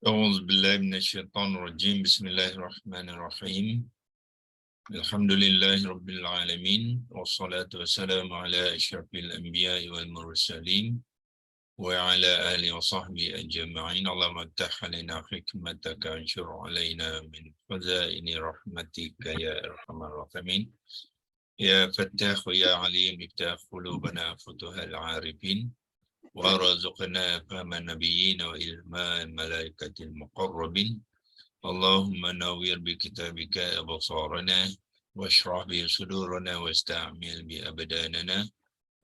أعوذ بالله من الشيطان الرجيم. بسم الله الرحمن الرحيم. الحمد لله رب العالمين والصلاة والسلام على أشرف الأنبياء والمرسلين وعلى آله وصحبه أجمعين. اللهم افتح علينا حكمتك وانشر علينا من خزائن رحمتك يا أرحم الراحمين. يا فتاح يا عليم افتح قلوبنا فتوح العارفين وارزقنا فهم النبيين وإلماء الملائكة المقربين. اللهم نوّر بكتابك أبصارنا واشرح به صدورنا واستعمل بأبداننا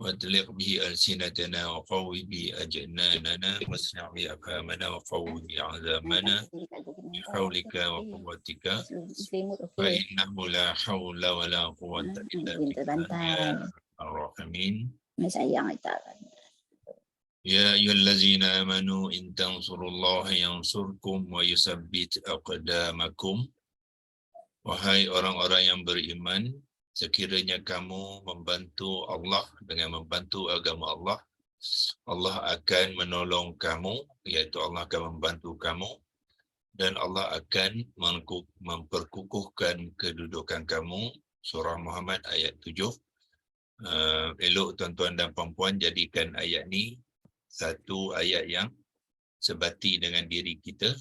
واطلق به ألسنتنا وقوي به أجناننا واسمع بأفهامنا وقوي بعزامنا بحولك وقوتك فإنه لا حول ولا قوة إلا بك يا أرحم الراحمين. يا أيها الذين آمنوا إن تنصروا الله ينصركم ويثبت أقدامكم. Wahai orang-orang yang beriman, sekiranya kamu membantu Allah dengan membantu agama Allah, Allah akan menolong kamu, iaitu Allah akan membantu kamu, dan Allah akan memperkukuhkan kedudukan kamu. Surah Muhammad ayat 7. Elok tuan-tuan dan puan-puan jadikan ayat ni satu ayat yang sebati dengan diri kita.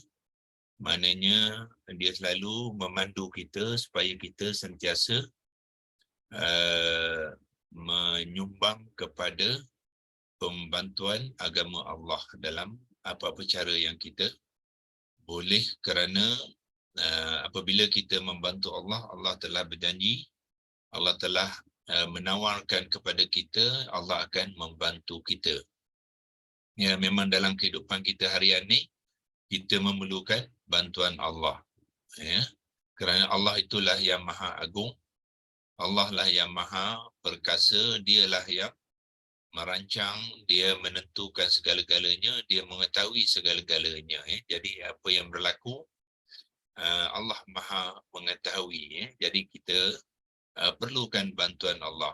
Maknanya dia selalu memandu kita supaya kita sentiasa menyumbang kepada pembantuan agama Allah dalam apa-apa cara yang kita boleh, kerana apabila kita membantu Allah, Allah telah berjanji, Allah telah menawarkan kepada kita, Allah akan membantu kita. Ya, memang dalam kehidupan kita harian ni kita memerlukan bantuan Allah, ya, kerana Allah itulah yang maha agung, Allah lah yang maha perkasa, dialah yang merancang, dia menentukan segala-galanya, dia mengetahui segala-galanya, ya. Jadi apa yang berlaku Allah maha mengetahui, ya. Jadi kita perlukan bantuan Allah.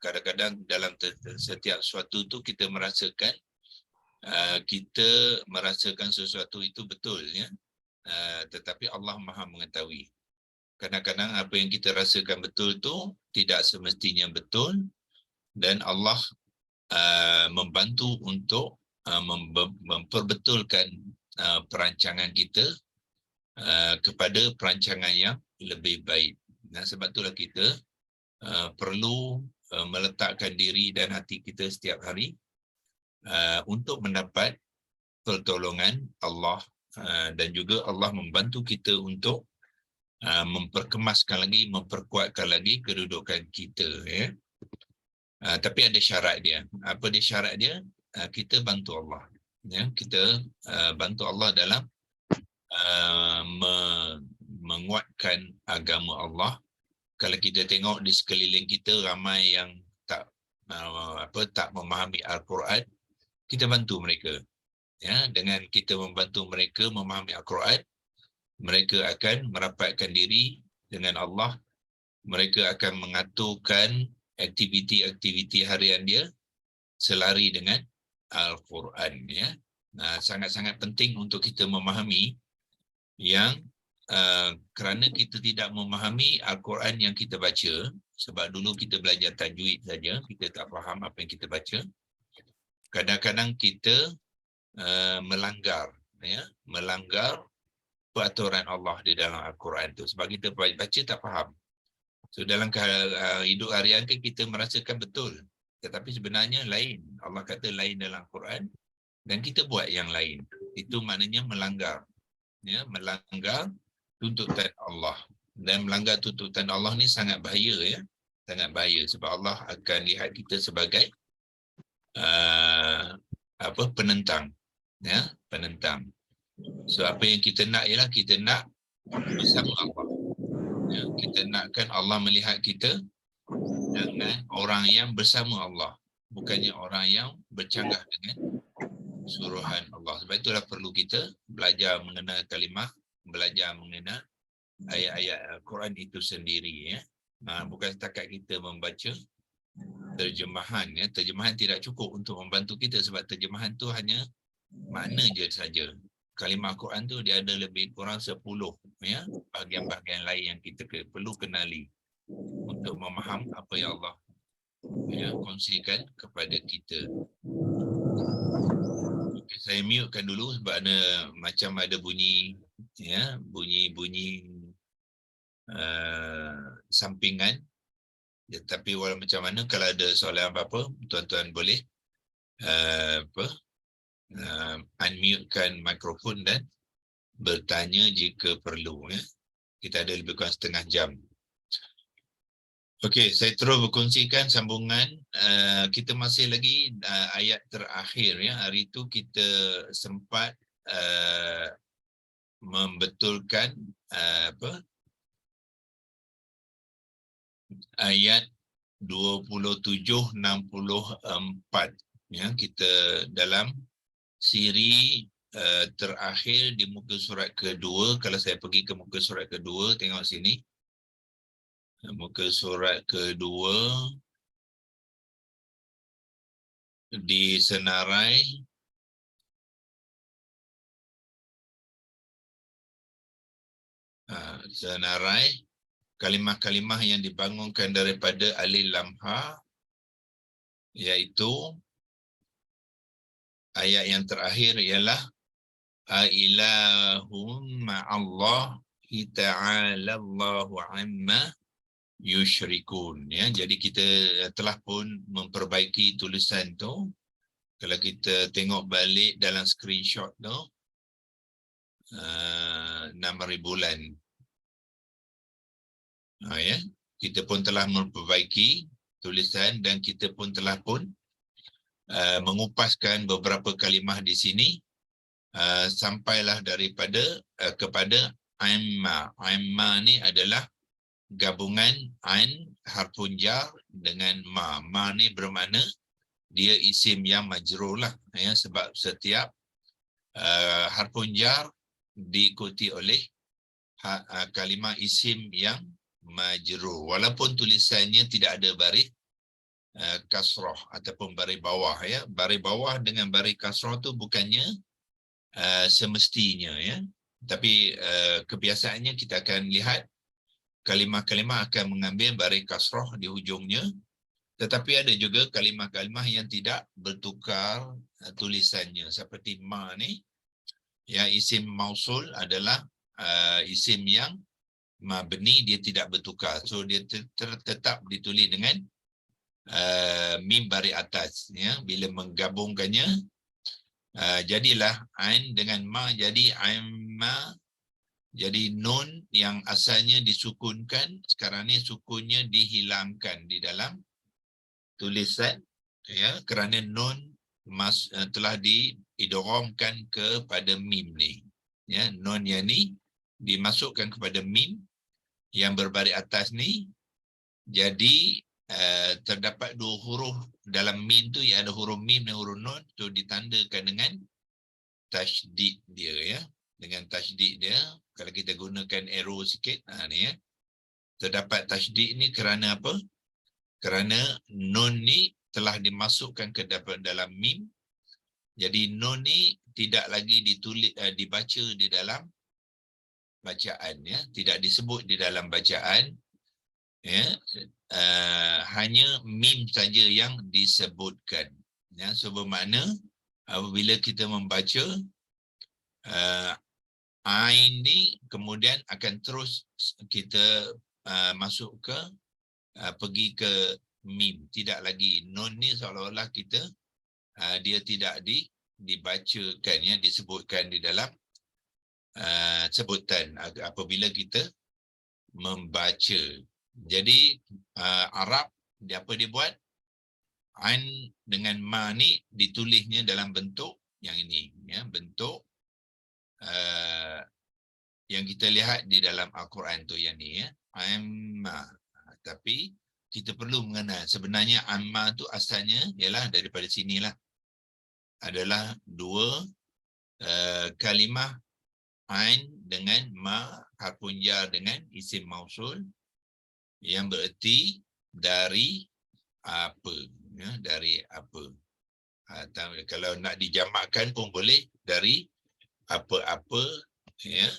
Kadang-kadang dalam setiap sesuatu tu kita merasakan sesuatu itu betul, ya. Tetapi Allah maha mengetahui. Kadang-kadang apa yang kita rasakan betul tu tidak semestinya betul, dan Allah membantu untuk memperbetulkan perancangan kita kepada perancangan yang lebih baik. Dan sebab itulah kita perlu meletakkan diri dan hati kita setiap hari untuk mendapat pertolongan Allah, dan juga Allah membantu kita untuk memperkemaskan lagi, memperkuatkan lagi kedudukan kita, ya. Tapi ada syarat dia. Apa dia syarat dia? Kita bantu Allah, ya. Kita bantu Allah dalam menguatkan agama Allah. Kalau kita tengok di sekeliling kita ramai yang tak memahami Al-Quran, kita bantu mereka, ya. Dengan kita membantu mereka memahami Al-Quran, mereka akan merapatkan diri dengan Allah, mereka akan mengaturkan aktiviti-aktiviti harian dia selari dengan Al-Quran, ya. Sangat-sangat penting untuk kita memahami yang kerana kita tidak memahami Al-Quran yang kita baca, sebab dulu kita belajar tajwid saja, kita tak faham apa yang kita baca. Kadang-kadang kita melanggar peraturan Allah di dalam Al-Quran tu, sebab kita baca tak faham. So dalam hidup harian kan kita merasakan betul, tetapi sebenarnya lain. Allah kata lain dalam Al-Quran dan kita buat yang lain. Itu maknanya melanggar, ya, melanggar tuntutan Allah. Dan melanggar tuntutan Allah ni sangat bahaya, ya. Sangat bahaya, sebab Allah akan lihat kita sebagai penentang, ya, penentang. So apa yang kita nak ialah kita nak bersama Allah, ya. Kita nakkan Allah melihat kita dengan orang yang bersama Allah, bukannya orang yang bercanggah dengan suruhan Allah. Sebab itulah perlu kita belajar mengenal kalimah, belajar mengenal ayat-ayat Al-Quran itu sendiri, ya. Bukan setakat kita membaca terjemahan, ya. Terjemahan tidak cukup untuk membantu kita, sebab terjemahan tu hanya makna je saja. kalimah Quran tu dia ada lebih kurang 10 ya, bahagian-bahagian lain yang kita perlu kenali untuk memaham apa yang Allah ya kongsikan kepada kita. Okay, saya mutekan dulu sebab ada macam ada bunyi ya, bunyi sampingan. Ya, tapi walau macam mana kalau ada soalan apa-apa, tuan-tuan boleh unmutekan mikrofon dan bertanya jika perlu ya. Kita ada lebih kurang setengah jam. Okey, saya terus berkongsikan sambungan. Kita masih lagi ayat terakhir ya. Hari itu kita sempat membetulkan ayat 27-64 ya, kita dalam siri terakhir di muka surat kedua. Kalau saya pergi ke muka surat kedua, tengok sini. Muka surat kedua di senarai kalimah-kalimah yang dibangunkan daripada alif lam ha, iaitu ayat yang terakhir ialah ailahum ma'allahi ta'ala Allahu amma yusyrikun ya. Jadi kita telah pun memperbaiki tulisan tu. Kalau kita tengok balik dalam screenshot tu 6,000 bulan ya, kita pun telah memperbaiki tulisan dan kita pun telah pun mengupaskan beberapa kalimah di sini sampailah daripada kepada amma. Amma ni adalah gabungan ain harfun jar dengan ma. Ma ni bermakna dia isim yang majrur lah ya, sebab setiap harfun jar diikuti oleh kalimah isim yang majrur, walaupun tulisannya tidak ada baris kasrah ataupun baris bawah ya. Baris bawah dengan baris kasrah tu bukannya semestinya ya, tapi kebiasaannya kita akan lihat kalimah-kalimah akan mengambil baris kasrah di hujungnya, tetapi ada juga kalimah-kalimah yang tidak bertukar tulisannya, seperti ma ni ya, isim mausul adalah isim yang mabni, dia tidak bertukar, so dia tetap ditulis dengan mim baris atas ya. Bila menggabungkannya jadilah ain dengan ma, jadi amma. Jadi nun yang asalnya disukunkan, sekarang ni sukunnya dihilangkan di dalam tulisan ya, kerana nun telah diidghamkan kepada mim ni ya. Nun yang ni dimasukkan kepada mim yang berbaris atas ni, jadi terdapat dua huruf dalam mim tu, yang ada huruf mim dan huruf nun tu ditandakan dengan tasydid dia ya. Dengan tasydid dia, kalau kita gunakan arrow sikit ni ya, terdapat tasydid ni kerana apa? Kerana nun ni telah dimasukkan ke dalam mim. Jadi nun ni tidak lagi ditulis dibaca di dalam bacaan ya, tidak disebut di dalam bacaan ya. Hanya mim saja yang disebutkan ya. So bermakna apabila kita membaca ain ni, kemudian akan terus kita masuk ke pergi ke mim, tidak lagi nun ni seolah-olah kita dia tidak dibacakan ya, disebutkan di dalam sebutan apabila kita membaca. Jadi Arab dia apa dia buat? Ain dengan ma ni ditulisnya dalam bentuk yang ini ya, bentuk yang kita lihat di dalam Al-Quran tu yang ni ya, amma. Tapi kita perlu mengenal sebenarnya amma tu asalnya ialah daripada sinilah, adalah dua kalimah ain dengan ma harfun jar dengan isim mausul yang bererti dari apa ya, dari apa. Kalau nak dijamakkan pun boleh, dari apa-apa, ya.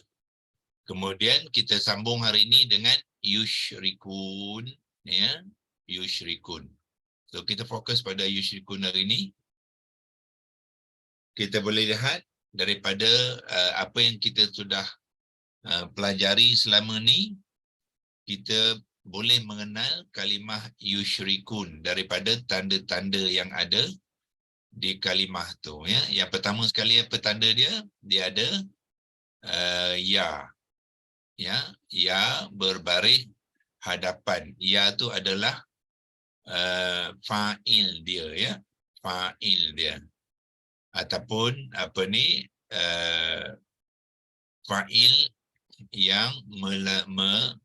Kemudian kita sambung hari ini dengan yushrikun, ya, yushrikun. So kita fokus pada yushrikun hari ini. Kita boleh lihat daripada apa yang kita sudah pelajari selama ni, kita boleh mengenal kalimah yushrikun daripada tanda-tanda yang ada di kalimah tu, ya. Yang pertama sekali apa tanda dia? Dia ada ya. Ya berbaris hadapan. Ya tu adalah fa'il dia, ya. Fa'il dia. Ataupun apa ni, fa'il yang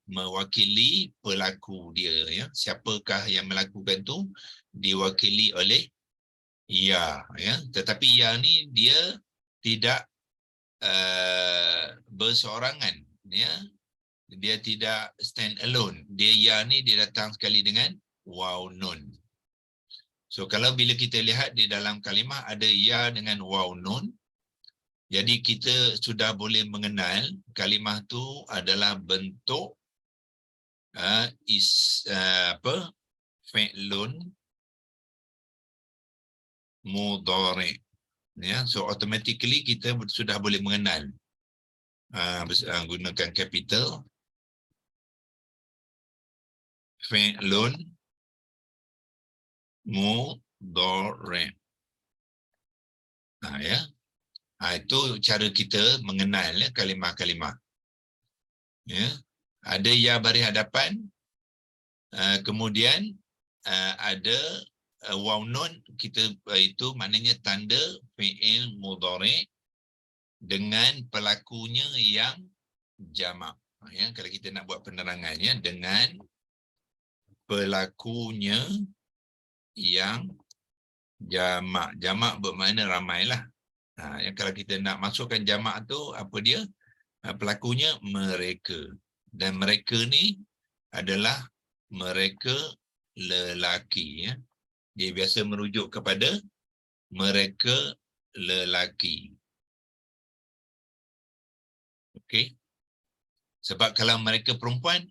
mewakili pelaku dia, ya. Siapakah yang melakukan tu diwakili oleh ya, ya. Tetapi ya ni dia tidak berseorangan, ya. Dia tidak stand alone. Dia ya ni dia datang sekali dengan waw nun. So kalau bila kita lihat di dalam kalimah ada ya dengan waw nun, jadi kita sudah boleh mengenal kalimah tu adalah bentuk fi'lun mudhari'. Ya, so automatically kita sudah boleh mengenal gunakan capital fi'lun mudhari'. Ya. Itu cara kita mengenal, ya, kalimah-kalimah. Ya. Ada ya baris hadapan, kemudian ada waw nun, kita itu maknanya tanda fi'il mudhari' dengan pelakunya yang jamak. Ya, kalau kita nak buat penerangannya, dengan pelakunya yang jamak. Jamak bermakna ramailah. Ya, kalau kita nak masukkan jamak tu, apa dia? Pelakunya mereka. Dan mereka ni adalah mereka lelaki, ya. Dia biasa merujuk kepada mereka lelaki. Okey. Sebab kalau mereka perempuan,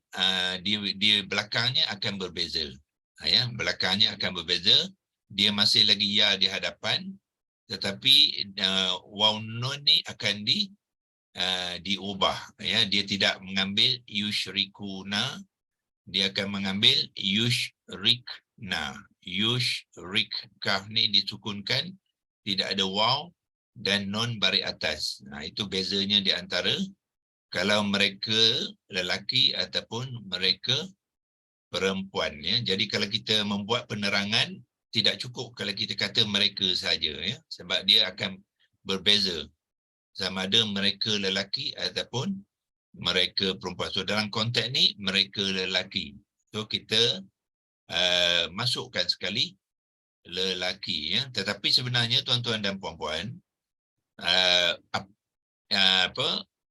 dia belakangnya akan berbeza. Ya, belakangnya akan berbeza. Dia masih lagi ya di hadapan, tetapi waw nun ni akan diubah, ya. Dia tidak mengambil yushrikuna, dia akan mengambil yushrikna. Yushrik, kaf ni disukunkan, tidak ada waw dan nun baris atas. Itu bezanya di antara kalau mereka lelaki ataupun mereka perempuan, ya. Jadi kalau kita membuat penerangan, tidak cukup kalau kita kata mereka saja, ya, sebab dia akan berbeza sama ada mereka lelaki ataupun mereka perempuan. So dalam konteks ni mereka lelaki. So kita masukkan sekali lelaki, ya. Tetapi sebenarnya tuan-tuan dan puan-puan,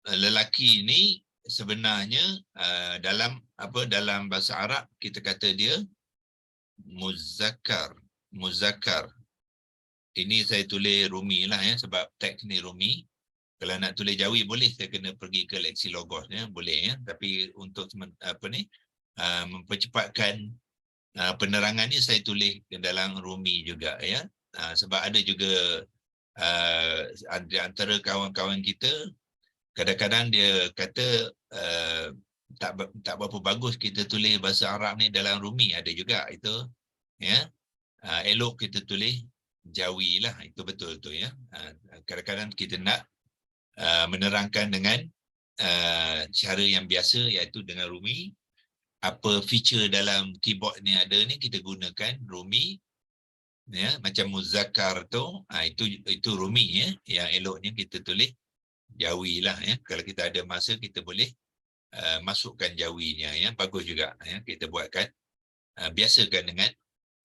lelaki ini sebenarnya dalam bahasa Arab kita kata dia muzakkar. Muzakkar. Ini saya tulis Rumi lah, ya, sebab teks ni Rumi. Kalau nak tulis Jawi boleh, saya kena pergi ke Lexilogos, ya, boleh, ya. Tapi untuk mempercepatkan penerangan ni saya tulis ke dalam Rumi juga, ya. Sebab ada juga di antara kawan-kawan kita kadang-kadang dia kata tak berapa bagus kita tulis bahasa Arab ni dalam Rumi, ada juga itu, ya. Elok kita tulis Jawi lah, itu betul tu, ya. Kadang-kadang kita nak menerangkan dengan cara yang biasa, iaitu dengan Rumi. Apa feature dalam keyboard ni ada ni, kita gunakan Rumi, ya. Macam muzakkar tu, itu Rumi, ya. Yang eloknya kita tulis Jawi lah, ya. Kalau kita ada masa kita boleh masukkan Jawinya, ya. Bagus juga, ya. Kita buatkan biasakan dengan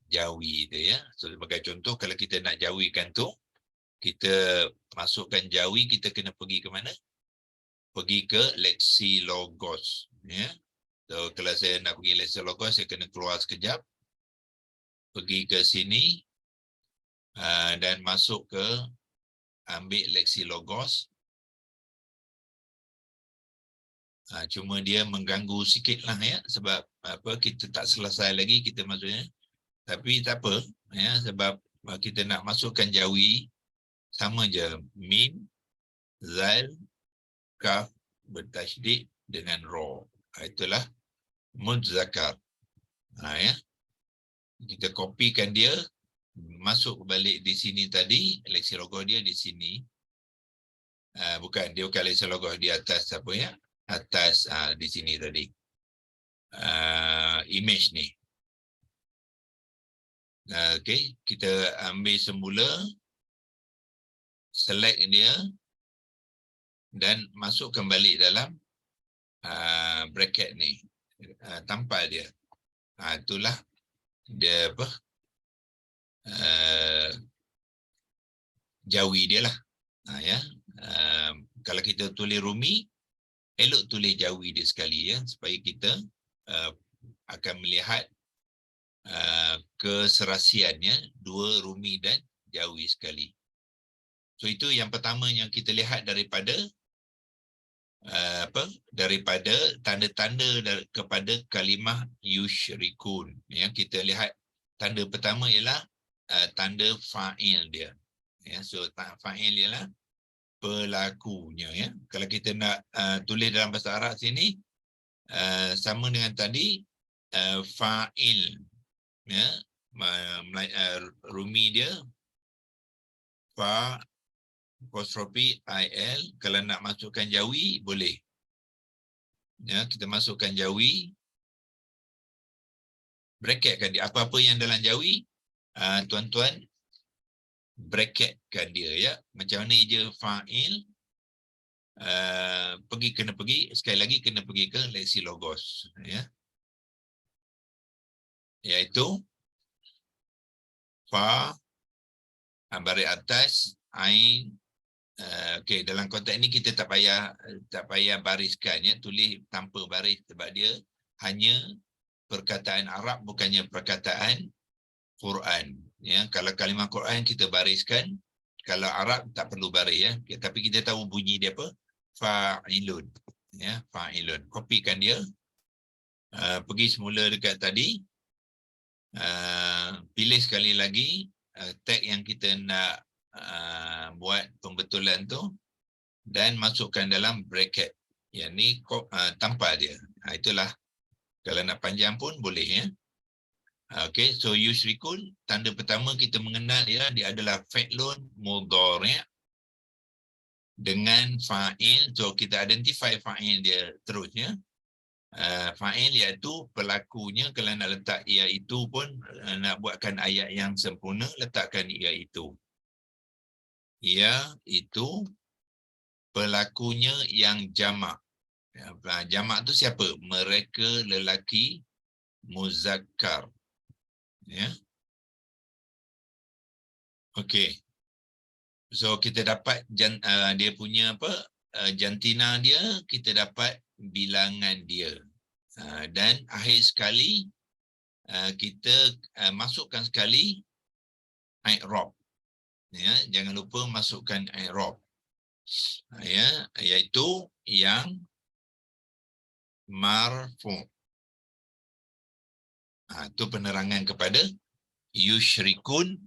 Jawi tu, ya. So sebagai contoh, kalau kita nak jawikan tu, kita masukkan Jawi, kita kena pergi ke mana? Pergi ke Lexilogos, ya. So kalau saya nak pergi Lexilogos, saya kena keluar sekejap, pergi ke sini dan masuk ke ambil Lexilogos. Cuma dia mengganggu sikit lah ya, sebab apa, kita tak selesai lagi kita maksudnya. Tapi tak apa ya, sebab kita nak masukkan jawi sama je, mim, zal, kaf bertasydid dengan ra. Itulah muzakkar. Ya. Kita kopikan dia, masuk balik di sini tadi, leksi logoh dia di sini. Bukan, dia bukan leksi logoh di atas apa ya? Atas di sini tadi. Image ni. Okey, kita ambil semula, select dia dan masukkan balik dalam bracket ni. Tampal dia. Itulah dia apa? Jawi dia lah. Ya. Kalau kita tulis rumi, elok tulis jawi dia sekali ya, supaya kita akan melihat keserasiannya, dua rumi dan jawi sekali. So itu yang pertama yang kita lihat daripada daripada tanda-tanda kepada kalimah yushrikun. Yang kita lihat tanda pertama ialah tanda fa'il dia. Ya, so fa'il ialah pelakunya ya. Kalau kita nak tulis dalam bahasa Arab sini sama dengan tadi, fa'il ya, rumi dia fa apostrofi il. Kalau nak masukkan jawi boleh ya, kita masukkan jawi, bracketkan dia. Apa-apa yang dalam jawi tuan-tuan bracketkan dia ya. Macam mana je fa'il, kena pergi sekali lagi, kena pergi ke leksi logos ya, iaitu fa baris atas ain. Okey, dalam konteks ini kita tak payah bariskan ya, tulis tanpa baris sebab dia hanya perkataan Arab, bukannya perkataan Quran ya. Kalau kalimah Quran kita bariskan, kalau Arab tak perlu baris ya. Tapi kita tahu bunyi dia apa? Fa'ilun ya, fa'ilun. Kopikan dia, pergi semula dekat tadi, pilih sekali lagi tag yang kita nak buat pembetulan tu dan masukkan dalam bracket. Yang ni tanpa dia. Itulah, kalau nak panjang pun boleh ya. Okey, so yushrikun, tanda pertama kita mengenal dia adalah fi'lun mudhari' dengan fa'il. So kita identify fa'il dia terus ya. Fa'il iaitu pelakunya. Kalau nak letak iaitu pun, nak buatkan ayat yang sempurna, letakkan iaitu. Iaitu pelakunya yang jamak. Jamak tu siapa? Mereka lelaki muzakkar. Ya. Okey. So kita dapat dia punya apa? Jantina dia, kita dapat bilangan dia. Dan akhir sekali kita masukkan sekali i'rab. Ya, jangan lupa masukkan i'rab. Ya, iaitu yang marfu'. Itu penerangan kepada yushrikun.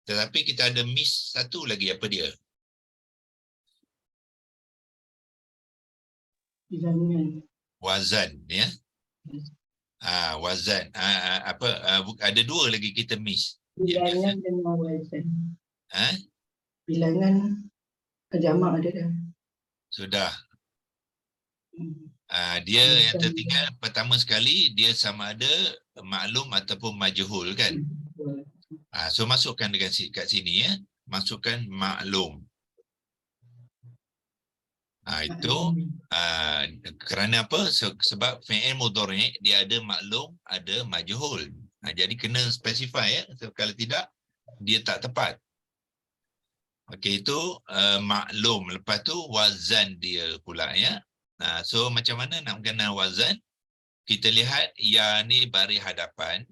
Tetapi kita ada miss satu lagi, apa dia? Wazan ya. Wazan. Ada dua lagi kita miss. Bilangan dan wazan. Bilangan jamak ada dah. Sudah. Dia yang tertinggal pertama sekali, dia sama ada maklum ataupun majhul kan. So masukkan dekat sini ya. Masukkan maklum. Itu kerana apa? Sebab fi'il mudhari' dia ada maklum, ada majhul. Jadi kena specify ya. So, kalau tidak dia tak tepat. Okey, itu maklum. Lepas tu wazan dia pula ya. So macam mana nak mengenal wazan? Kita lihat ya ni baris hadapan.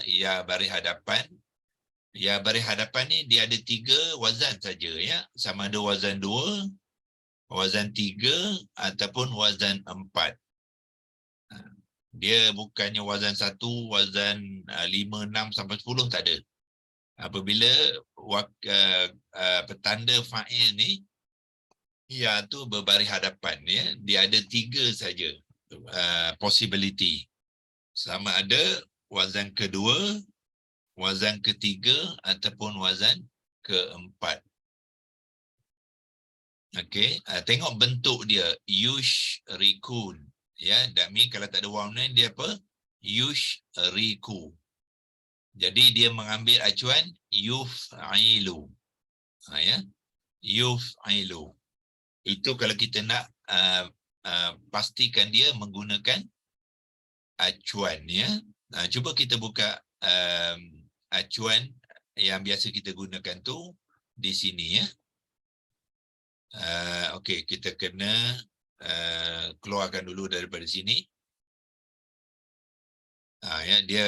Ya baris hadapan. Ya baris hadapan ni dia ada 3 wazan saja ya. Sama ada wazan 2 wazan 3 ataupun wazan 4. Dia bukannya wazan 1, wazan 5, 6 sampai 10, tak ada. Apabila petanda fa'il ni ya tu berbaris hadapan, ya, dia ada 3 saja possibility. Sama ada wazan kedua, wazan ketiga ataupun wazan keempat. Okey, tengok bentuk dia, yushrikun. Ya, that mean kalau tak ada waw ni dia apa? Yushriku. Jadi dia mengambil acuan yuf'ilu. Ya, yuf'ilu. Itu kalau kita nak pastikan dia menggunakan acuan, ya. Cuba kita buka acuan yang biasa kita gunakan tu di sini, ya. Okey, kita kena keluarkan dulu daripada sini. Ya, dia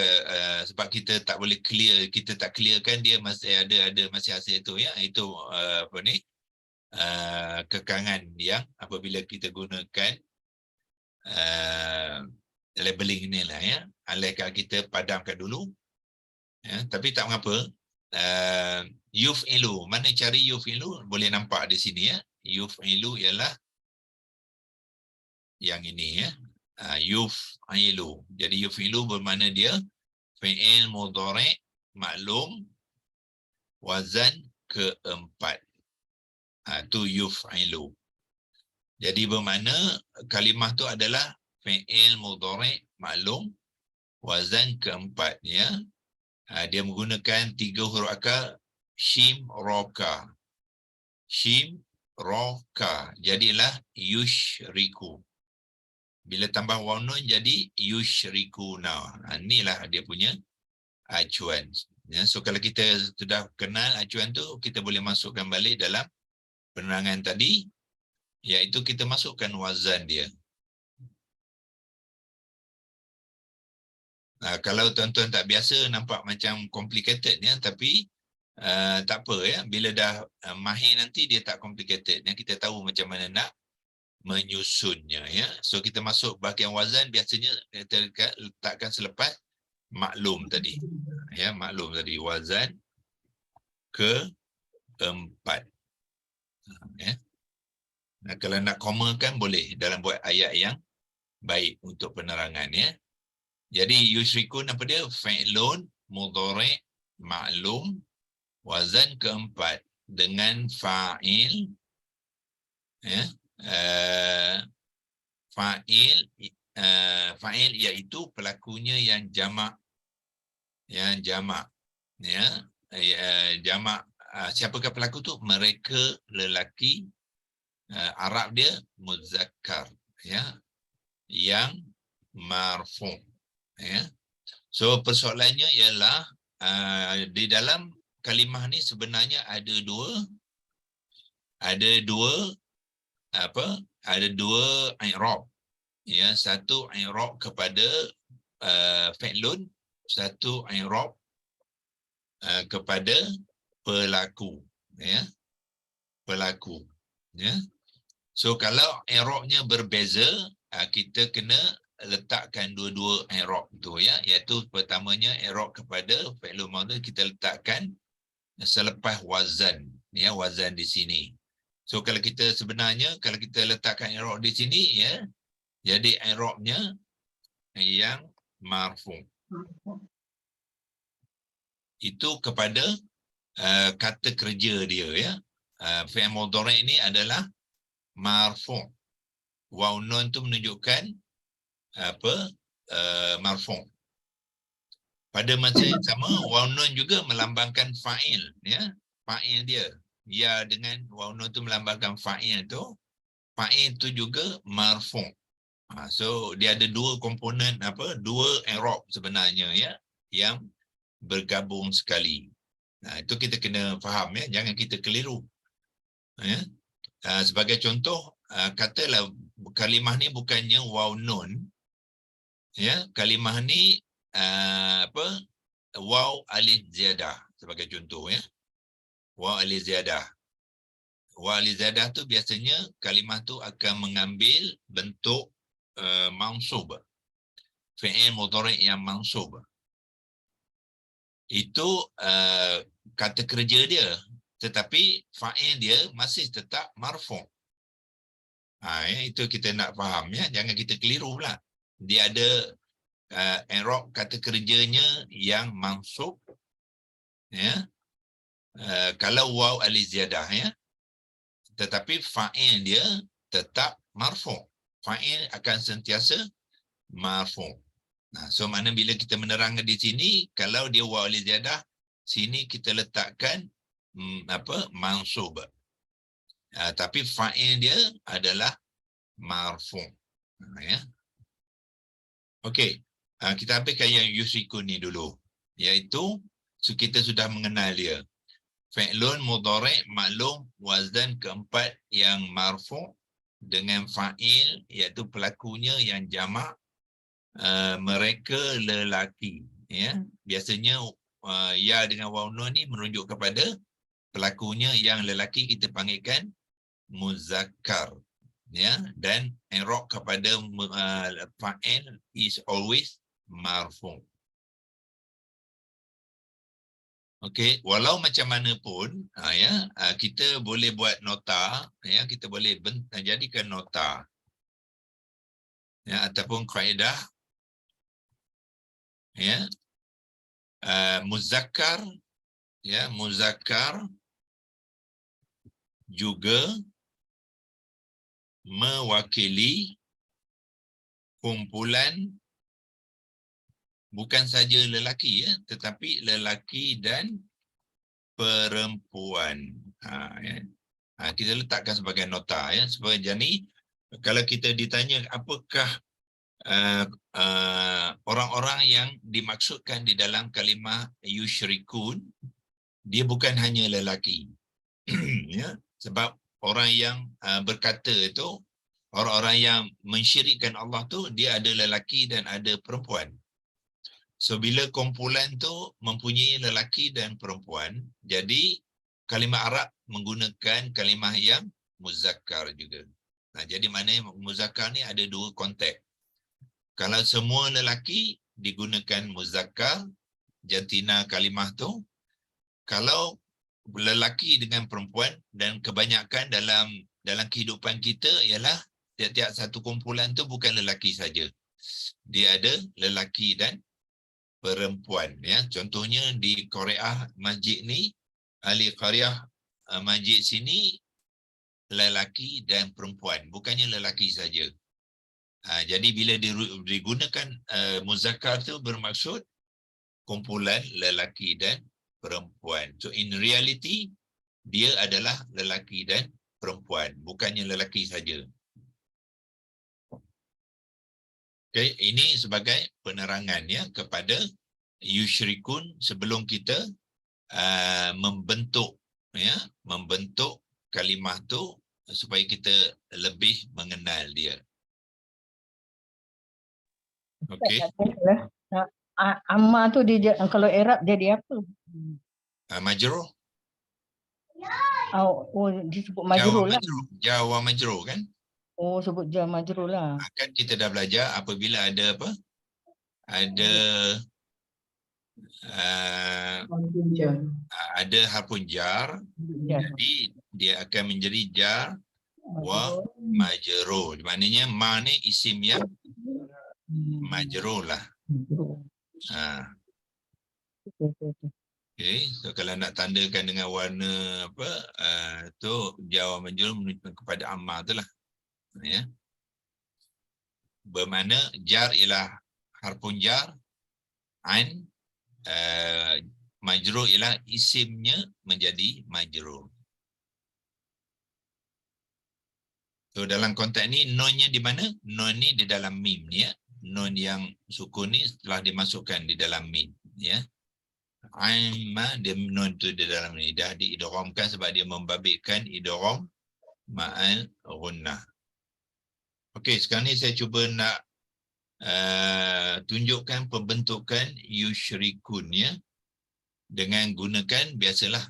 sebab kita tak boleh clear, kita tak clearkan dia masih ada masih hasil itu, ya. Itu apa ni? Kekangan yang apabila kita gunakan labeling ni lah, ya. Alihkan kita padamkan dulu, ya. Tapi tak mengapa. Yuf'ilu, mana cari yuf'ilu? Boleh nampak di sini, ya. Yuf'ilu ialah yang ini, ya. Yuf'ilu. Jadi yuf'ilu bermakna dia fi'il mudhari' maklum wazan keempat. Tu yuf'ilu. Jadi bermakna kalimah tu adalah fi'il mudhari' maklum wazan keempat, ya. Dia menggunakan 3 huruf akal shim roka. Shim roka. Jadilah yushriku. Bila tambah waw nun jadi yushrikuna. Inilah dia punya acuan. Ya, so kalau kita sudah kenal acuan tu, kita boleh masukkan balik dalam penerangan tadi, iaitu kita masukkan wazan dia. Kalau tuan-tuan tak biasa, nampak macam complicated, ya, tapi tak apa, ya. Bila dah mahir nanti dia tak complicated, ya. Kita tahu macam mana nak menyusunnya, ya. So kita masuk bahagian wazan, biasanya kita letakkan selepas maklum tadi, ya, maklum tadi wazan keempat, ya. Kalau nak komakan boleh dalam buat ayat yang baik untuk penerangan, ya. Jadi yushrikun apa dia? Fi'lun mudhari' maklum wazan keempat dengan fa'il, ya. Fa'il iaitu pelakunya yang jamak, ya, jamak. Siapakah pelaku tu? Mereka lelaki. Arab dia muzakkar, ya, yang marfu', ya. So persoalannya ialah di dalam kalimah ni sebenarnya ada dua i'rab, ya. Satu i'rab kepada fi'lun, satu i'rab kepada pelaku, ya, pelaku, ya. So kalau i'rabnya berbeza, kita kena letakkan dua-dua i'rab tu, ya, iaitu pertamanya i'rab kepada fi'lun madhi kita letakkan selepas wazan, ya, wazan di sini. So kalau kita sebenarnya kalau kita letakkan i'rab di sini, ya, jadi i'rabnya yang marfu'. Itu kepada kata kerja dia, ya. Fi'il mudhari' ini adalah marfu'. Waw nun tu menunjukkan apa? Marfu'. Pada masa yang sama, waw nun juga melambangkan fa'il, ya. Fa'il dia. Ya, dengan waw nun tu melambangkan fa'il tu. Fa'il tu juga marfu'. So dia ada dua komponen, dua i'rab sebenarnya, ya, yang bergabung sekali. Itu kita kena faham, ya, jangan kita keliru, ya. Sebagai contoh, katalah kalimah ni bukannya waw nun, ya, kalimah ni waw alif ziyadah sebagai contoh, ya, waw alif ziyadah. Wa aliziyadah tu biasanya kalimah tu akan mengambil bentuk mansub. Fi'il mudhari' yang mansub. Itu kata kerja dia. Tetapi fa'il dia masih tetap marfu'. Itu kita nak faham ya. Jangan kita keliru pula. Dia ada i'rab kata kerjanya yang mansub. Ya. Kalau waw aliziyadah ya. Tetapi fa'il dia tetap marfu'. Fa'il akan sentiasa marfu'. So mana bila kita menerangkan di sini, kalau dia waw aliziyadah, sini kita letakkan mansub. Tapi fa'il dia adalah marfu'. Ya. Okey. Kita habiskan yang yusrikun ni dulu. Iaitu kita sudah mengenal dia. Fi'lun mudhari' maklum wazan keempat yang marfu' dengan fa'il iaitu pelakunya yang jamak, mereka lelaki. Ya. Biasanya ya dengan waw nun ni menunjuk kepada pelakunya yang lelaki, kita panggilkan muzakkar. Ya, dan i'rab kepada fa'il is always marfu'. Okey, walau macam mana pun kita boleh buat nota, ya, kita boleh jadikan nota, ya, ataupun kaedah, ya, muzakkar, ya, muzakkar juga mewakili kumpulan bukan saja lelaki, ya, tetapi lelaki dan perempuan. Kita letakkan sebagai nota, ya, supaya jadi kalau kita ditanya apakah orang-orang yang dimaksudkan di dalam kalimah yusyrikun, dia bukan hanya lelaki. Ya, sebab orang yang berkata itu, orang-orang yang mensyirikkan Allah tu, dia ada lelaki dan ada perempuan. So bila kumpulan tu mempunyai lelaki dan perempuan, jadi kalimah Arab menggunakan kalimah yang muzakkar juga. Jadi maknanya muzakkar ni ada dua konteks. Kalau semua lelaki digunakan muzakkar, jantina kalimah tu. Kalau lelaki dengan perempuan, dan kebanyakan dalam kehidupan kita ialah tiap-tiap satu kumpulan tu bukan lelaki saja. Dia ada lelaki dan perempuan, ya. Contohnya di Korea masjid ni, ahli qaryah masjid sini lelaki dan perempuan, bukannya lelaki saja. Jadi bila digunakan muzakkar tu bermaksud kumpulan lelaki dan perempuan. So in reality dia adalah lelaki dan perempuan, bukannya lelaki saja. Okay, ini sebagai penerangan, ya, kepada yusyrikun sebelum kita membentuk kalimah tu supaya kita lebih mengenal dia. Okey. Amma tu dia kalau Arab jadi apa? Majrur. Disebut majrur lah. Jawa majrur kan? Oh, sebut jar majrur lah. Kan kita dah belajar apabila ada apa? Ada ada harfun jar, jadi dia akan menjadi jar wa majrur. Maknanya ma ni isim yang majrur lah. Okay, so kalau nak tandakan dengan warna apa, tu jar wa majrur menunjukkan kepada amma tu lah. Ya. Bermakna jar ialah harfun jar, an, majrur ialah isimnya menjadi majrur. So dalam konteks ni nunnya di mana? Nun ni di dalam mim ni, ya. Nun yang sukun ni telah dimasukkan di dalam mim, ya. Amma, dia nun tu di dalam ni dah diidghamkan sebab dia membabitkan idgham ma'al ghunnah. Okey, sekarang ni saya cuba nak tunjukkan pembentukan yusyrikun, ya, dengan gunakan, biasalah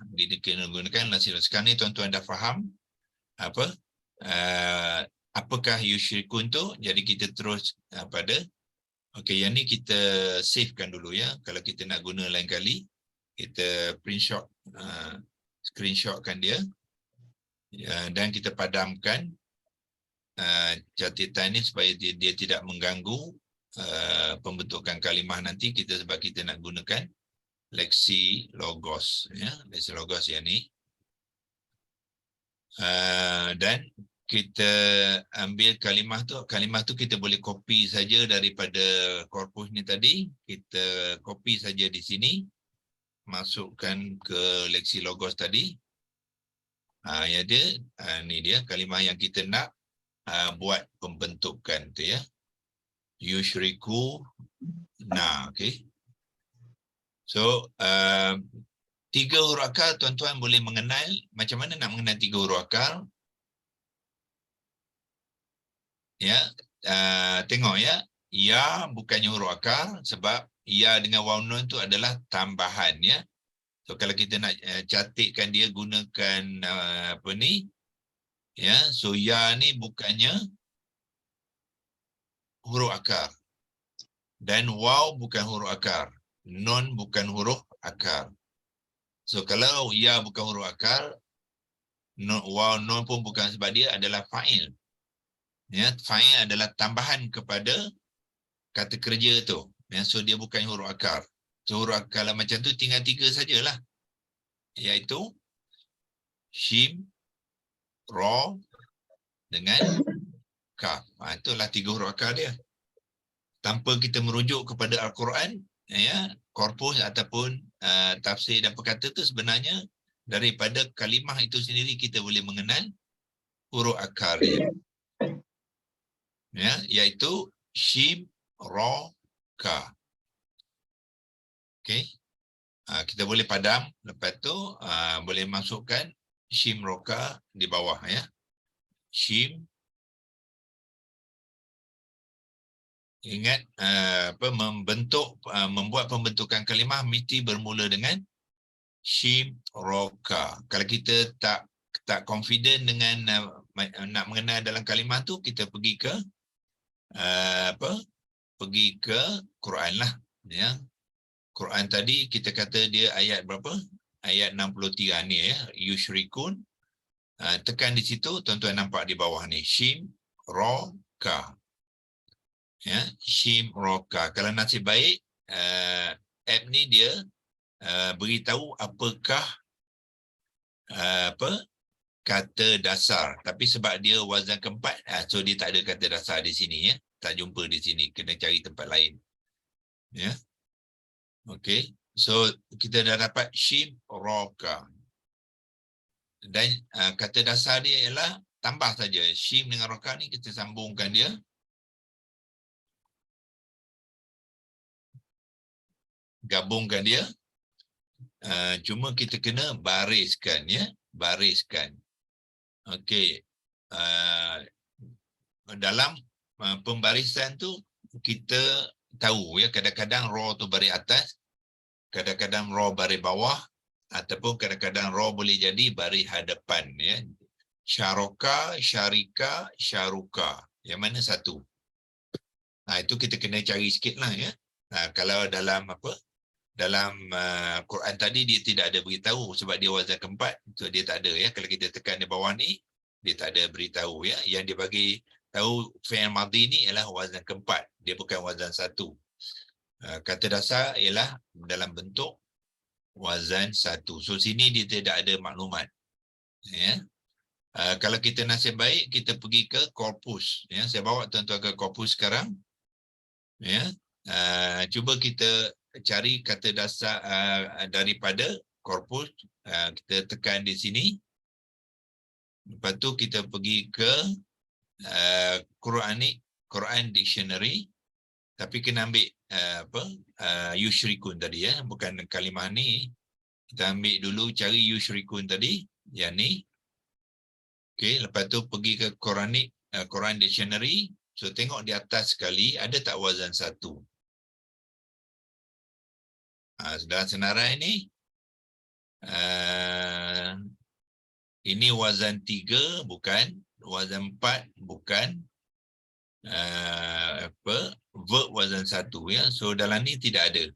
gunakan nasihat. Sekarang ni tuan-tuan dah faham apa apakah yusyrikun tu. Jadi kita terus pada okey, yang ni kita savekan dulu ya. Kalau kita nak guna lain kali, kita screenshotkan dia dan kita padamkan catatan ini supaya dia tidak mengganggu pembentukan kalimah nanti kita, sebab kita nak gunakan leksi logos ya, leksi logos yang ni. Dan kita ambil kalimah tu kita boleh copy saja daripada korpus ni tadi, kita copy saja di sini, masukkan ke leksi logos tadi. Ya dia, ni dia kalimah yang kita nak buat pembentukan tu ya. Yusyriku na, okey. So 3 huruf akal tuan-tuan boleh mengenal. Macam mana nak mengenal 3 huruf akal? Ya, tengok ya. Ya bukannya huruf akal sebab ya dengan waw nun tu adalah tambahan ya. So kalau kita nak cantikkan dia gunakan apa ni? Ya, so ya ni bukannya huruf akar. Dan waw bukan huruf akar. Nun bukan huruf akar. So kalau ya bukan huruf akar, waw nun pun bukan, sebab dia adalah fa'il. Ya, fa'il adalah tambahan kepada kata kerja tu. Ya, so dia bukan huruf akar. So huruf akar macam tu tinggal 3 sajalah. Iaitu shim, ra dengan kaf. Itulah 3 huruf akar dia. Tanpa kita merujuk kepada Al-Quran, ya, korpus ataupun tafsir dan perkata tu, sebenarnya daripada kalimah itu sendiri kita boleh mengenal huruf akar dia. Ya, iaitu shim, ra, ka. Okey. Kita boleh padam, lepas tu boleh masukkan shim, ra, ka di bawah ya. Shim, ingat membuat pembentukan kalimah mesti bermula dengan shim, ra, ka. Kalau kita tak confident dengan nak mengenal dalam kalimah tu, kita pergi ke pergi ke Quran lah ya. Quran tadi kita kata dia ayat berapa? Ayat 63 ni ya, yusyrikun. Tekan di situ, tuan-tuan nampak di bawah ni shim, ra, ka. Ya, shim, ra, ka. Kalau nasib baik app ni dia beritahu apakah kata dasar, tapi sebab dia wazan keempat, so dia tak ada kata dasar di sini ya, tak jumpa di sini, kena cari tempat lain ya. Okey, so kita dah dapat shim, ra, ka, dan kata dasar dia ialah tambah saja shim dengan ra, ka ni kita sambungkan dia gabungkan dia. Cuma kita kena bariskan ya, bariskan. Okey, dalam pembarisan tu kita tahu ya, kadang-kadang ra tu baris atas, kadang-kadang ra baris bawah, ataupun kadang-kadang ra boleh jadi baris hadapan ya. Syaraka, syarika, syaruka. Yang mana satu? Itu kita kena cari sikitlah ya. Kalau dalam dalam Quran tadi dia tidak ada beritahu sebab dia wazan keempat, so dia tak ada ya. Kalau kita tekan di bawah ni, dia tak ada beritahu ya. Yang dia bagi tahu fi'il madhi ni ialah wazan keempat, dia bukan wazan satu. Kata dasar ialah dalam bentuk wazan satu. So sini dia tidak ada maklumat. Ya. Kalau kita nasib baik, kita pergi ke korpus. Ya, saya bawa tuan-tuan ke korpus sekarang. Ya, cuba kita cari kata dasar daripada korpus. Kita tekan di sini. Lepas tu kita pergi ke Quran Dictionary. Tapi kena ambil yusyrikun tadi ya, bukan kalimah ni. Kita ambil dulu, cari yusyrikun tadi, yang ni. Okey, lepas tu pergi ke Quran Dictionary. So tengok di atas sekali ada tak wazan satu. Dalam senarai ni Ini wazan 3 bukan, wazan 4 bukan, verb wazan 1 ya. So dalam ni tidak ada.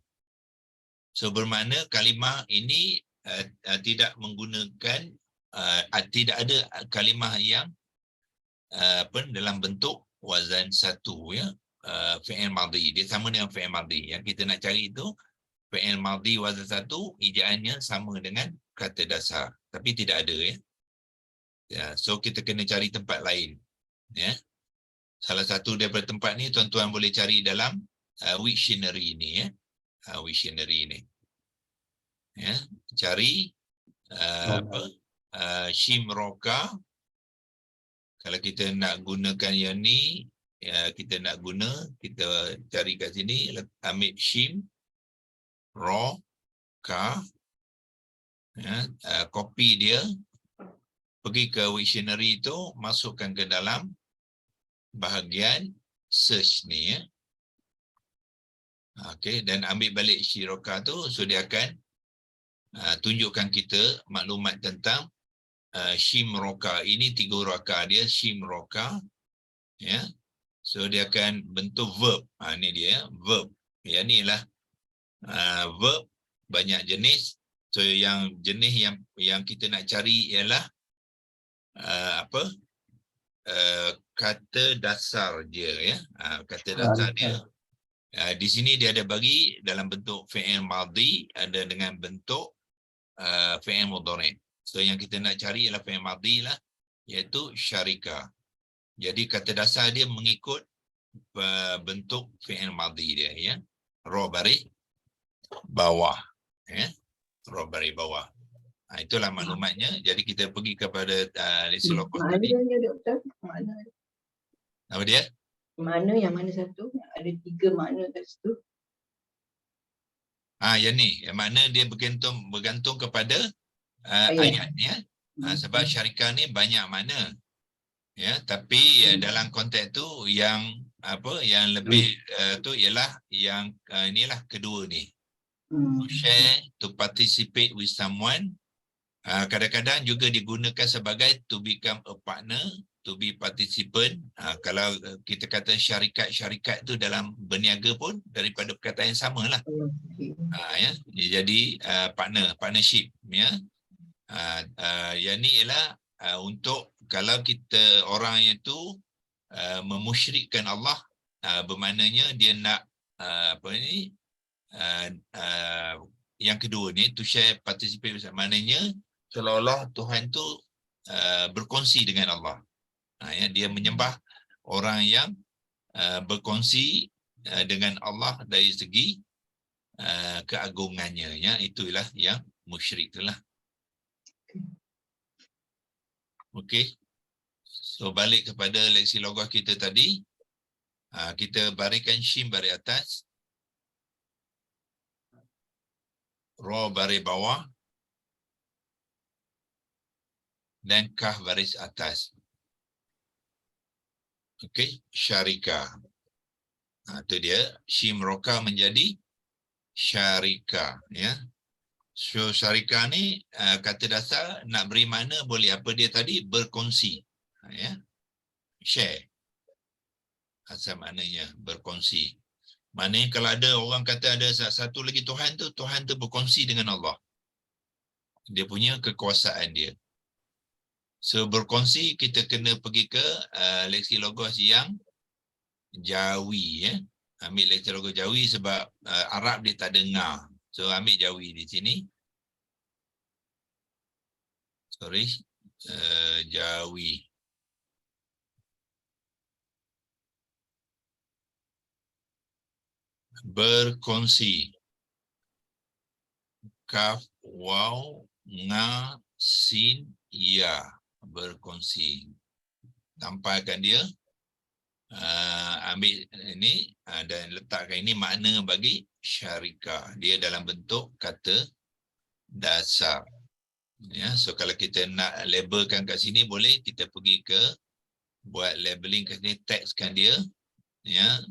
So bermakna kalimah ini tidak menggunakan tidak ada kalimah yang dalam bentuk wazan 1 ya. Fi'il madhi, dia sama dengan fi'il madhi. Yang kita nak cari itu fi'il madhi wazan 1, ejaannya sama dengan kata dasar, tapi tidak ada ya. So kita kena cari tempat lain ya. Salah satu daripada tempat ni tuan-tuan boleh cari dalam Wiktionary ni ya. Wiktionary ni ya, cari Shimroka. Kalau kita nak gunakan yang ni ya, kita nak guna, kita cari kat sini, ambil Shim Roka ya, copy dia, pergi ke Wiktionary itu, masukkan ke dalam bahagian search ni ya. Okey, dan ambil balik Shiroka tu, so dia akan tunjukkan kita maklumat tentang Shimroka. Ini 3 roka dia, Shimroka ya. So dia akan bentuk verb. Ni dia verb. Yang ni lah verb banyak jenis. So yang jenis yang kita nak cari ialah kata dasar dia ya. Kata dasar dia. Di sini dia ada bagi dalam bentuk fi'il madhi, ada dengan bentuk fi'il mudhari'. So yang kita nak cari ialah fi'il madhi lah, iaitu syarika. Jadi kata dasar dia mengikut bentuk fi'il madhi dia ya. Ra baris bawah ya. Ra baris bawah. Itulah maklumatnya. Jadi kita pergi kepada Lexilogus tadi. Mana dia doktor? Mana? Apa dia? Mana yang mana satu? Ada 3 makna kat situ. Yang ni, yang makna dia bergantung kepada ayat ya. Sebab syarikah ni banyak makna. Ya, tapi dalam konteks tu yang lebih tu ialah yang inilah kedua ni. To share, to participate with someone. Kadang-kadang juga digunakan sebagai to become a partner, to be participant. Kalau kita kata syarikat tu dalam berniaga pun daripada perkataan yang sama lah. Ya, jadi partnership ya. Yang ni ialah untuk kalau kita orang itu memusyrikkan Allah, bermaknanya dia nak yang kedua ni, to share, participate, maknanya seolah-olah Tuhan tu berkongsi dengan Allah. Ya, dia menyembah orang yang berkongsi dengan Allah dari segi keagungannya ya. Itulah yang musyrik itulah. Okey. So balik kepada Lexilogos kita tadi. Kita bariskan Shim baris atas, Ra baris bawah, dan Kaf baris atas. Okey, syarika. Itu dia, Shim Roka menjadi syarika ya. So syarika ni kata dasar nak beri makna boleh apa dia tadi, berkongsi ya. Share. Asal maknanya berkongsi. Maknanya kalau ada orang kata ada satu lagi Tuhan tu berkongsi dengan Allah. Dia punya kekuasaan dia. So berkongsi kita kena pergi ke Lexilogos yang Jawi ya. Ambil Lexilogos Jawi sebab Arab dia tak dengar. So ambil Jawi di sini. Sorry. Jawi. Berkongsi. Kaf, waw, nga, sin, ya. Berkongsi. Tampalkan dia. Ambil ini dan letakkan ini makna bagi syarikah. Dia dalam bentuk kata dasar. Ya, so kalau kita nak labelkan kat sini boleh kita pergi ke buat labeling kat sini, tekskan dia ya.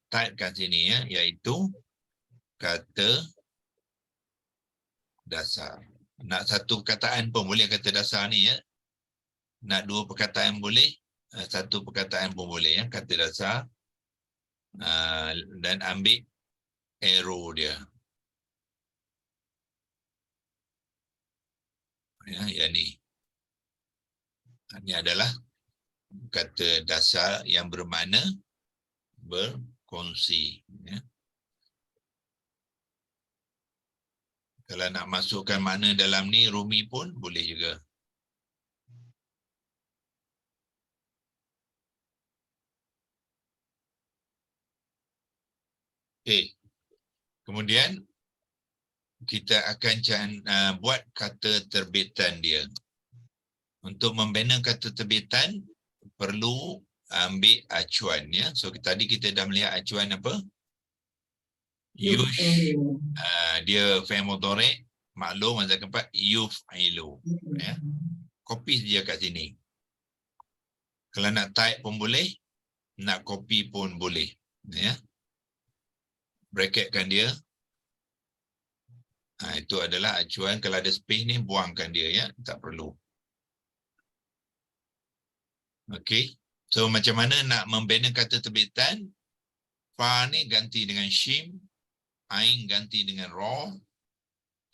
Type kat sini ya, iaitu kata dasar. Nak satu perkataan pun boleh kata dasar ni ya. Nak dua perkataan boleh, satu perkataan pun boleh ya, kata dasar. Dan ambil arrow dia. Ya, yang ni. Ini adalah kata dasar yang bermakna berkongsi. Ya. Kalau nak masukkan makna dalam ni, rumi pun boleh juga. Okey. Kemudian, kita akan buat kata terbitan dia. Untuk membina kata terbitan, perlu ambil acuan. Ya. So, tadi kita dah melihat acuan apa? Yush. Dia fi'il mudhari', maklum mazhar keempat, yuf'ilu. Ya. Copy dia kat sini. Kalau nak type pun boleh, nak copy pun boleh. Ya. Bracketkan dia. Itu adalah acuan. Kalau ada space ni, buangkan dia ya, tak perlu. Okey. So macam mana nak membina kata terbitan? Fa ni ganti dengan shim, ain ganti dengan ra,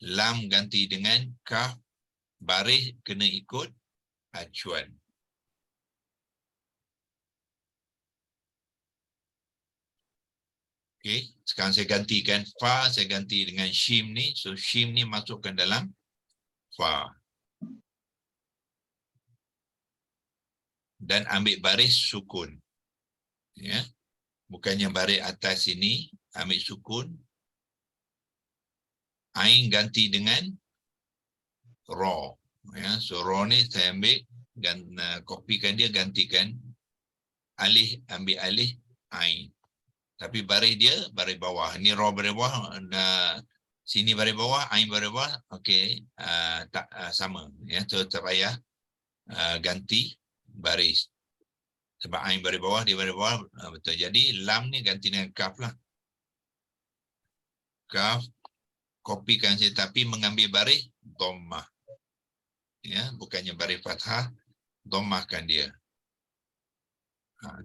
lam ganti dengan kaf, baris kena ikut acuan. Okey, sekarang saya gantikan fa, saya ganti dengan shim ni. So shim ni masukkan dalam fa. Dan ambil baris sukun. Ya. Bukannya baris atas sini, ambil sukun. Ain ganti dengan ra. Ya, so ra ni saya ambil dan kopikan dia, gantikan alih, ambil alih ain. Tapi baris dia baris bawah. Ni ra baris bawah, sini baris bawah, ain baris bawah. Okey, tak sama. Ya, so terpayah ganti baris. Sebab ain baris bawah, dia baris bawah, betul. Jadi lam ni ganti dengan kaf lah. Kaf, kopikan saya, tapi mengambil baris dhammah. Ya, bukannya baris fathah, dhammahkan dia.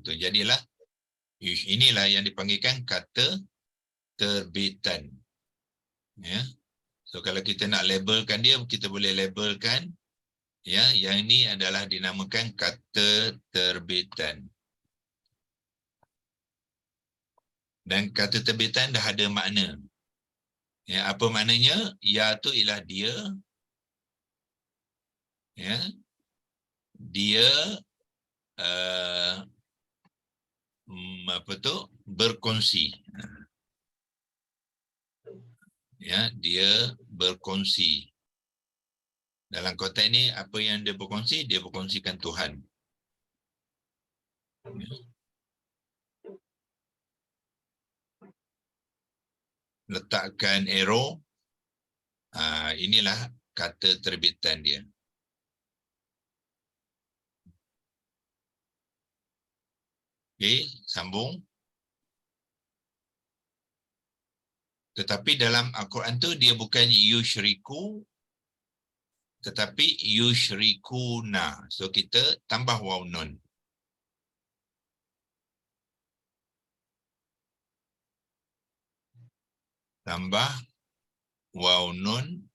Tu jadilah, inilah yang dipanggilkan kata terbitan. Ya. So kalau kita nak labelkan dia, kita boleh labelkan. Ya, yang ini adalah dinamakan kata terbitan. Dan kata terbitan dah ada makna. Ya, apa maknanya? Ya tu ialah dia. Ya. Dia apa tu? Berkongsi. Ya, dia berkongsi. Dalam konteks ini, apa yang dia berkongsi? Dia berkongsikan Tuhan. Letakkan arrow. Inilah kata terbitan dia. Okey, sambung. Tetapi dalam Al-Quran tu dia bukan yushriku, tetapi yushrikuna. So kita tambah waw nun. Tambah waw nun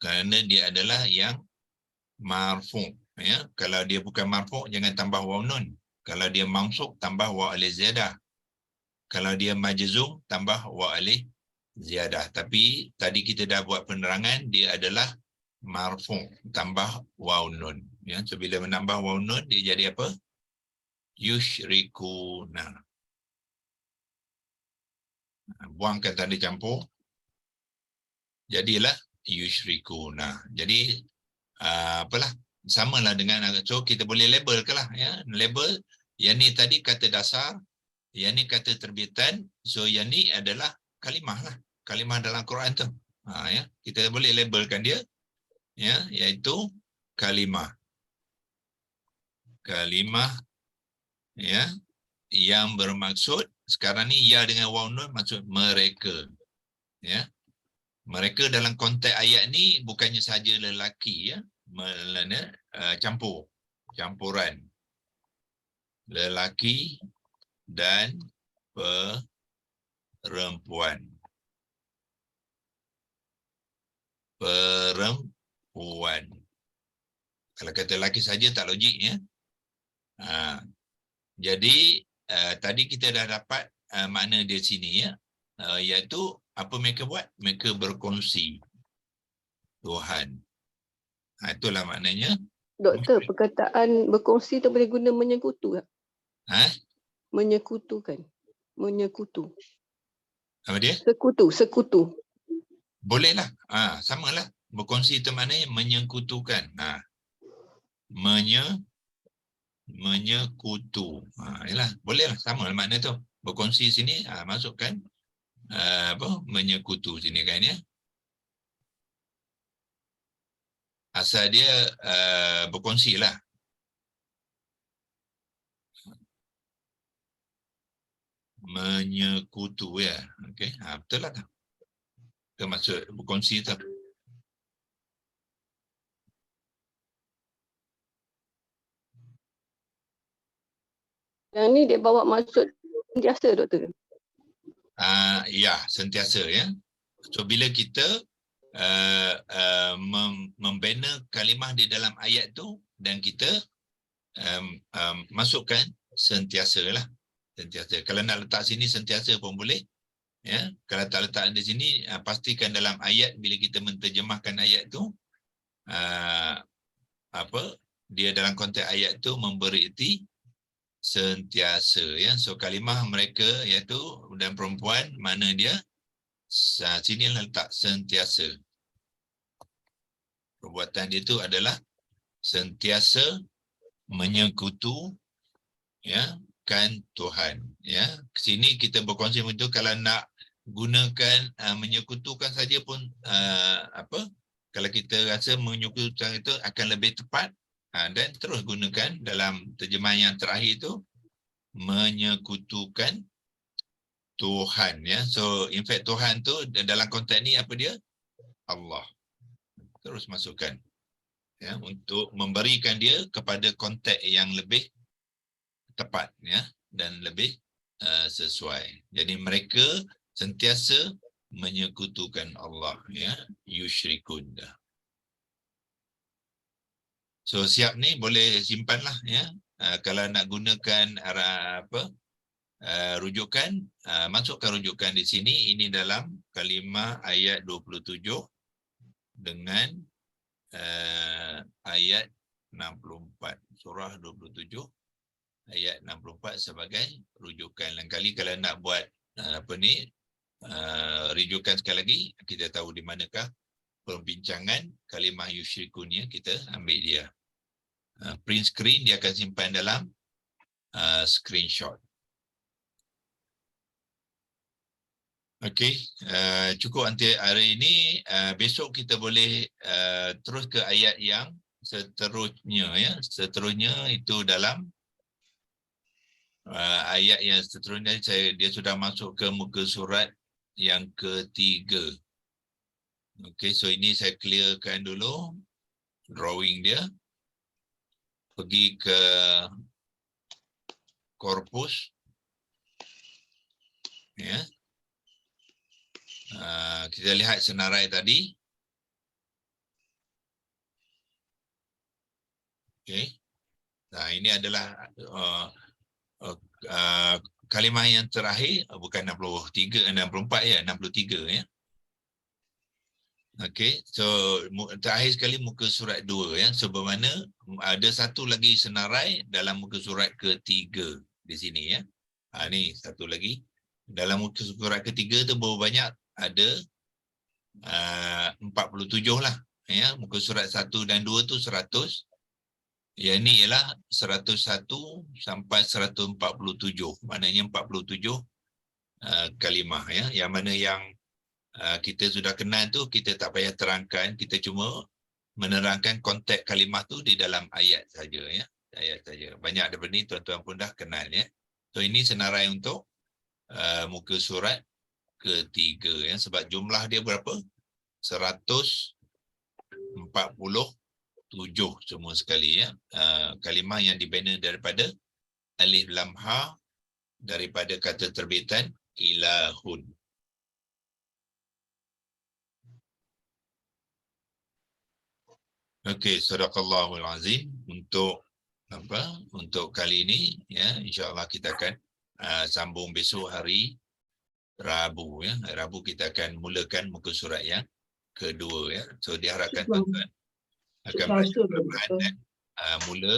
kerana dia adalah yang marfu'. Ya, kalau dia bukan marfu' jangan tambah waw nun. Kalau dia mansub tambah waw alif ziyadah. Kalau dia majzum tambah waw alif ziyadah. Tapi tadi kita dah buat penerangan, dia adalah marfu' tambah waw nun. Ya, so bila menambah waw nun dia jadi apa? Yushrikuna. Buangkan tanda campur. Jadilah yushrikuna. Jadi apalah, samalah dengan, so kita boleh label ke lah ya. Label yang ni tadi kata dasar, yang ni kata terbitan. So yang ni adalah kalimah lah. Kalimah dalam Quran tu. Ya, kita boleh labelkan dia ya, iaitu kalimah. Kalimah ya, yang bermaksud sekarang ni ya dengan waw nun maksud mereka. Ya. Mereka dalam konteks ayat ni bukannya sahaja lelaki ya, melainkan campuran lelaki dan perempuan. Kalau kata lelaki saja tak logik ya. Jadi tadi kita dah dapat makna dia sini ya, iaitu apa mereka buat? Mereka berkongsi Tuhan. Itulah maknanya. Doktor, perkataan berkongsi tu boleh guna menyekutu tak? Menyekutukan. Menyekutu. Apa dia? Sekutu. Bolehlah. Samalah. Berkongsi itu maknanya menyekutukan. Menyekutu. Yalah, bolehlah, sama makna tu. Berkongsi sini masukkan menyekutu sini kan ya. Asal dia berkongsi lah. Menyekutu ya. Okey, betul lah tu. Kita maksud berkongsi tu. Yang ni dia bawa maksud sentiasa, doktor. Ya, sentiasa ya. So bila kita membina kalimah di dalam ayat tu dan kita masukkan sentiasa lah. Sentiasa. Kalau nak letak sini sentiasa pun boleh. Ya, kalau tak letak di sini pastikan dalam ayat bila kita menterjemahkan ayat tu dia dalam konteks ayat tu memberi erti sentiasa ya. So kalimah mereka iaitu dan perempuan mana dia sini letak sentiasa. Perbuatan dia tu adalah sentiasa menyekutu ya kan Tuhan ya. Sini kita berkongsi itu kalau nak gunakan menyekutukan saja pun kalau kita rasa menyekutukan itu akan lebih tepat dan terus gunakan dalam terjemahan yang terakhir itu menyekutukan Tuhan ya. So in fact Tuhan tu dalam konteks ni apa dia? Allah. Terus masukkan ya untuk memberikan dia kepada konteks yang lebih tepat ya dan lebih sesuai. Jadi mereka sentiasa menyekutukan Allah ya, yusyrikun. So siap ni boleh simpanlah ya. Kalau nak gunakan rujukan, masukkan rujukan di sini. Ini dalam kalimah ayat 27 dengan ayat 64. Surah 27 ayat 64 sebagai rujukan. Lain kali kalau nak buat rujukan sekali lagi, kita tahu di manakah perbincangan kalimah yusyrikun ya, kita ambil dia. Print screen dia akan simpan dalam screenshot. Okey, cukup nanti hari ini. Besok kita boleh terus ke ayat yang seterusnya ya. Seterusnya itu dalam ayat yang seterusnya dia sudah masuk ke muka surat yang ketiga. Okey, so ini saya clearkan dulu drawing dia. Pergi ke korpus ya. Kita lihat senarai tadi. Okey. Nah, ini adalah kalimah yang terakhir, bukan 64 ya, 63 ya. Okey, so terakhir sekali muka surat 2 ya. So bermakna ada satu lagi senarai dalam muka surat ketiga di sini ya. Ni satu lagi. Dalam muka surat ketiga tu berapa banyak? Ada 47 lah ya. Muka surat 1 dan 2 tu 100. Yang ni ialah 101 sampai 147. Maknanya 47 kalimah ya. Yang mana yang kita sudah kenal tu kita tak payah terangkan, kita cuma menerangkan konteks kalimah tu di dalam ayat saja ya. Ayat saja. Banyak daripada ni tuan-tuan pun dah kenal ya. So ini senarai untuk muka surat ketiga ya, sebab jumlah dia berapa? 147 semua sekali ya. Kalimah yang dibina daripada alif lam ha, daripada kata terbitan ilahun. Okey, sadaqallahul azim. Untuk kali ini ya, insya-Allah kita akan sambung besok hari Rabu ya. Rabu kita akan mulakan muka surat yang kedua ya. So diharapkan tuan-tuan akan belajar perlahan dan mula